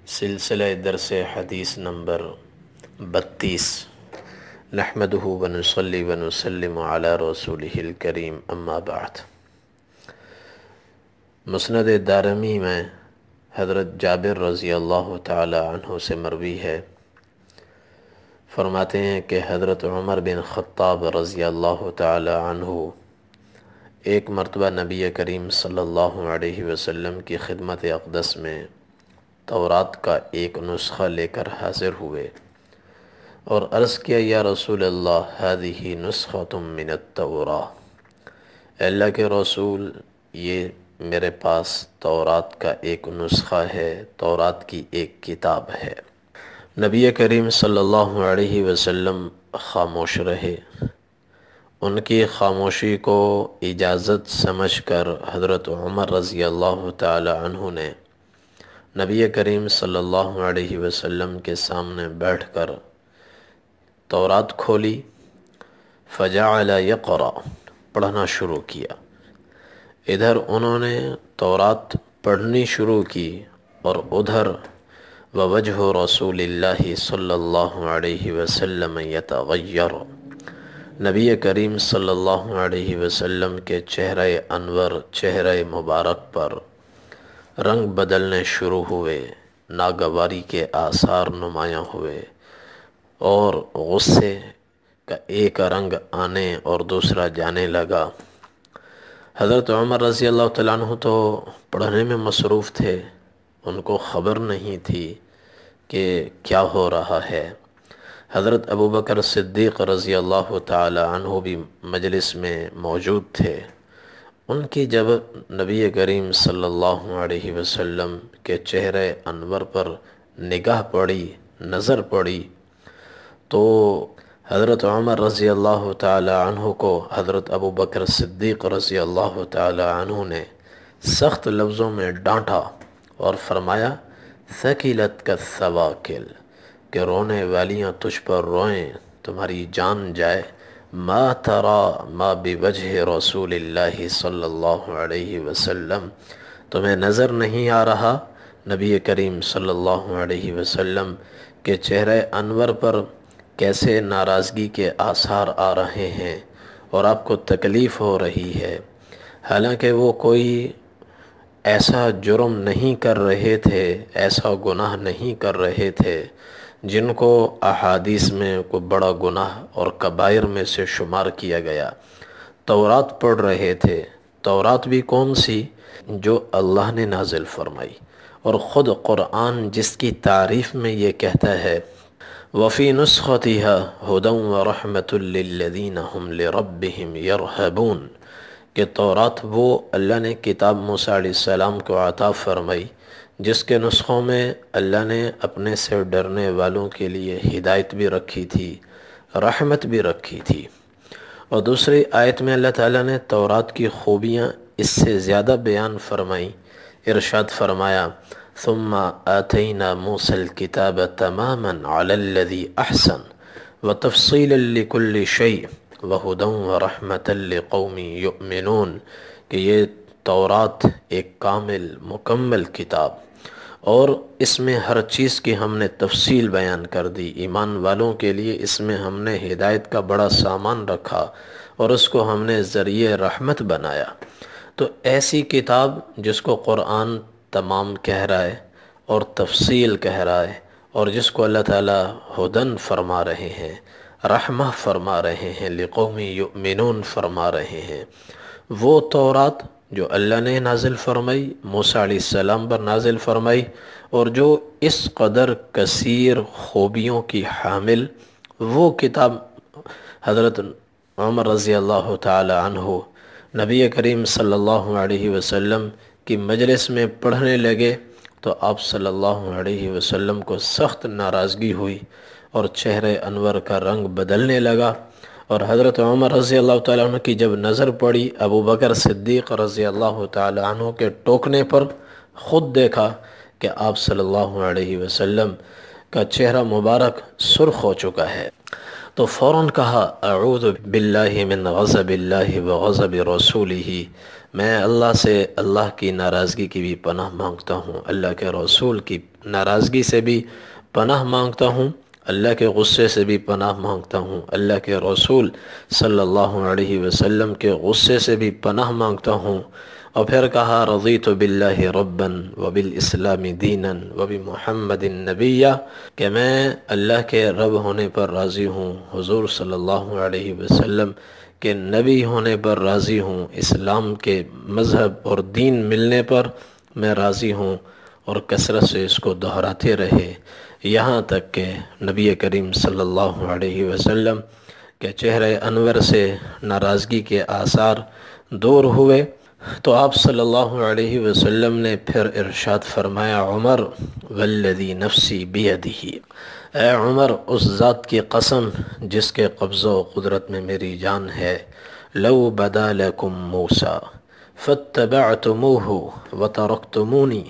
سلسلہ درس حدیث نمبر 32 نحمدہ ونصلی ونسلم علی رسولہ الکریم اما بعد۔ مسند دارمی میں حضرت جابر رضی اللہ تعالی عنہ سے مروی ہے، فرماتے ہیں کہ حضرت عمر بن خطاب رضی اللہ تعالی عنہ ایک مرتبہ نبی کریم صلی اللہ علیہ وسلم کی خدمت اقدس میں تورات کا ایک نسخہ لے کر حاضر ہوئے اور عرض کیا، یا رسول اللہ ہذہ نسخۃ من التوراہ، اے اللہ کے رسول یہ میرے پاس تورات کا ایک نسخہ ہے، تورات کی ایک کتاب ہے۔ نبی کریم صلی اللہ علیہ وسلم خاموش رہے۔ ان کی خاموشی کو اجازت سمجھ کر حضرت عمر رضی اللہ تعالی عنہ نے نبی کریم صلی اللہ علیہ وسلم کے سامنے بیٹھ کر تورات کھولی، فجعل یقرأ، پڑھنا شروع کیا۔ ادھر انہوں نے تورات پڑھنی شروع کی اور ادھر ووجہ رسول اللہ صلی اللہ علیہ وسلم یتغیر، نبی کریم صلی اللہ علیہ وسلم کے چہرہ انور، چہرہ مبارک پر رنگ بدلنے شروع ہوئے، ناگواری کے آثار نمایاں ہوئے اور غصے کا ایک رنگ آنے اور دوسرا جانے لگا۔ حضرت عمر رضی اللہ تعالیٰ عنہ تو پڑھنے میں مصروف تھے، ان کو خبر نہیں تھی کہ کیا ہو رہا ہے۔ حضرت ابوبکر صدیق رضی اللہ تعالی عنہ بھی مجلس میں موجود تھے۔ ان کی جب نبی کریم صلی اللہ علیہ وسلم کے چہرہ انور پر نگاہ پڑی، نظر پڑی، تو حضرت عمر رضی اللہ تعالی عنہ کو حضرت ابوبکر صدیق رضی اللہ تعالی عنہ نے سخت لفظوں میں ڈانٹا اور فرمایا، ثقلتک الثواکل، کہ رونے والیاں تجھ پر روئیں، تمہاری جان جائے، ما ترى ما بوجہ رسول اللہ صلی اللہ علیہ وسلم، تمہیں نظر نہیں آ رہا نبی کریم صلی اللہ علیہ وسلم کے چہرہ انور پر کیسے ناراضگی کے آثار آ رہے ہیں اور آپ کو تکلیف ہو رہی ہے، حالانکہ وہ کوئی ایسا جرم نہیں کر رہے تھے، ایسا گناہ نہیں کر رہے تھے جن کو احادیث میں کوئی بڑا گناہ اور کبائر میں سے شمار کیا گیا۔ تورات پڑھ رہے تھے، تورات بھی کون سی؟ جو اللہ نے نازل فرمائی، اور خود قرآن جس کی تعریف میں یہ کہتا ہے، وَفِي نُسْخَتِهَا هُدًى وَرَحْمَةٌ لِّلَّذِينَ هُمْ لِرَبِّهِمْ يَرْهَبُونَ، کہ تورات وہ اللہ نے کتاب موسیٰ علیہ السلام کو عطا فرمائی جس کے نسخوں میں اللہ نے اپنے سے ڈرنے والوں کے لیے ہدایت بھی رکھی تھی، رحمت بھی رکھی تھی۔ اور دوسری آیت میں اللہ تعالیٰ نے تورات کی خوبیاں اس سے زیادہ بیان فرمائیں، ارشاد فرمایا، ثم آتینا موسیٰ الکتاب تماما علی الذی احسن وتفصیلا لکل شیء وہدی ورحمۃ لقوم یؤمنون، کہ یہ تورات ایک کامل مکمل کتاب اور اس میں ہر چیز کی ہم نے تفصیل بیان کر دی، ایمان والوں کے لیے اس میں ہم نے ہدایت کا بڑا سامان رکھا اور اس کو ہم نے ذریعہ رحمت بنایا۔ تو ایسی کتاب جس کو قرآن تمام کہہ رہا ہے اور تفصیل کہہ رہا ہے اور جس کو اللہ تعالیٰ ہدن فرما رہے ہیں، رحمہ فرما رہے ہیں، لقوم یؤمنون فرما رہے ہیں، وہ تورات جو اللہ نے نازل فرمائی، موسیٰ علیہ السلام پر نازل فرمائی، اور جو اس قدر کثیر خوبیوں کی حامل وہ کتاب حضرت عمر رضی اللہ تعالی عنہ نبی کریم صلی اللہ علیہ وسلم کی مجلس میں پڑھنے لگے تو آپ صلی اللہ علیہ وسلم کو سخت ناراضگی ہوئی اور چہرہ انور کا رنگ بدلنے لگا، اور حضرت عمر رضی اللہ تعالیٰ عنہ کی جب نظر پڑی ابو بکر صدیق رضی اللہ تعالیٰ عنہ کے ٹوکنے پر، خود دیکھا کہ آپ صلی اللہ علیہ وسلم کا چہرہ مبارک سرخ ہو چکا ہے۔ تو فوراً کہا اعوذ باللہ من غضب اللہ و غضب رسولہ، میں اللہ سے اللہ کی ناراضگی کی بھی پناہ مانگتا ہوں، اللہ کے رسول کی ناراضگی سے بھی پناہ مانگتا ہوں، اللہ کے غصے سے بھی پناہ مانگتا ہوں، اللہ کے رسول صلی اللہ علیہ وسلم کے غصے سے بھی پناہ مانگتا ہوں۔ اور پھر کہا رضیت باللہ ربا وبالاسلام دینا وبمحمد نبیا، کہ میں اللہ کے رب ہونے پر راضی ہوں، حضور صلی اللہ علیہ وسلم کے نبی ہونے پر راضی ہوں، اسلام کے مذہب اور دین ملنے پر میں راضی ہوں، اور کثرت سے اس کو دہراتے رہے، یہاں تک کہ نبی کریم صلی اللہ علیہ وسلم کے چہرے انور سے ناراضگی کے آثار دور ہوئے۔ تو آپ صلی اللہ علیہ وسلم نے پھر ارشاد فرمایا، عمر والذی نفسی بیدہ، اے عمر اس ذات کی قسم جس کے قبضہ و قدرت میں میری جان ہے، لو بدا لکم موسیٰ فاتبعتموہ وترکتمونی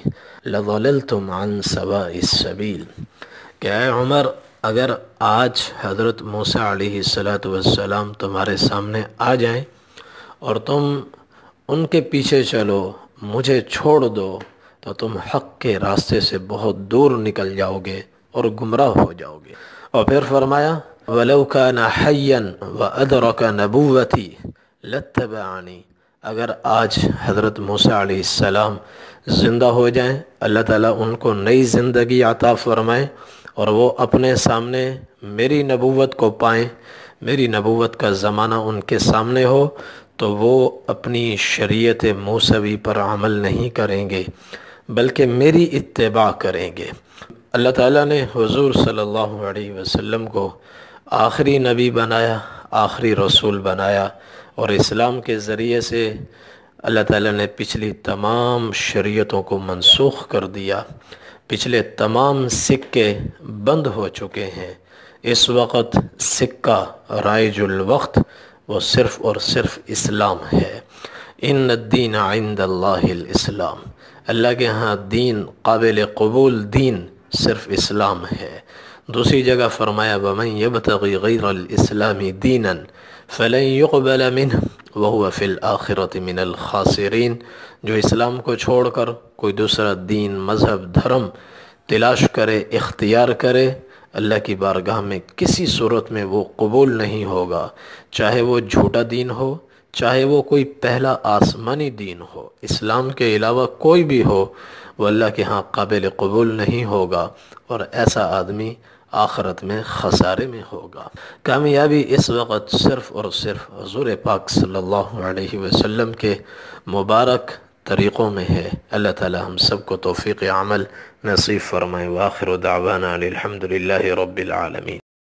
لضللتم عن سواء السبیل، کہ اے عمر اگر آج حضرت موسیٰ علیہ السلام تمہارے سامنے آ جائیں اور تم ان کے پیچھے چلو، مجھے چھوڑ دو، تو تم حق کے راستے سے بہت دور نکل جاؤ گے اور گمراہ ہو جاؤ گے۔ اور پھر فرمایا وَلَوْ كَانَ حَيًّا وَأَدْرَكَ نَبُوَّتِي لَاتَّبَعَنِي، اگر آج حضرت موسیٰ علیہ السلام زندہ ہو جائیں، اللہ تعالیٰ ان کو نئی زندگی عطا فرمائیں اور وہ اپنے سامنے میری نبوت کو پائیں، میری نبوت کا زمانہ ان کے سامنے ہو، تو وہ اپنی شریعت موسوی پر عمل نہیں کریں گے بلکہ میری اتباع کریں گے۔ اللہ تعالیٰ نے حضور صلی اللہ علیہ وسلم کو آخری نبی بنایا، آخری رسول بنایا، اور اسلام کے ذریعے سے اللہ تعالیٰ نے پچھلی تمام شریعتوں کو منسوخ کر دیا، پچھلے تمام سکے بند ہو چکے ہیں۔ اس وقت سکہ رائج الوقت وہ صرف اور صرف اسلام ہے۔ ان الدین عند اللہ الاسلام، اللہ کے ہاں دین، قابل قبول دین صرف اسلام ہے۔ دوسری جگہ فرمایا وَمَن يَبْتَغِ غَيْرَ الْإِسْلَامِ دِينًا فَلَن يُقْبَلَ مِنْهُ وَهُوَ فِي الْآخِرَةِ مِنَ الْخَاسِرِينَ، جو اسلام کو چھوڑ کر کوئی دوسرا دین، مذہب، دھرم تلاش کرے، اختیار کرے، اللہ کی بارگاہ میں کسی صورت میں وہ قبول نہیں ہوگا، چاہے وہ جھوٹا دین ہو، چاہے وہ کوئی پہلا آسمانی دین ہو، اسلام کے علاوہ کوئی بھی ہو، وہ اللہ کے ہاں قابل قبول نہیں ہوگا، اور ایسا آدمی آخرت میں خسارے میں ہوگا۔ کامیابی اس وقت صرف اور صرف حضور پاک صلی اللہ علیہ وسلم کے مبارک طریقوں میں ہے۔ اللہ تعالی ہم سب کو توفیق عمل نصیب فرمائے۔ وآخر دعوانا الحمد للہ رب العالمین۔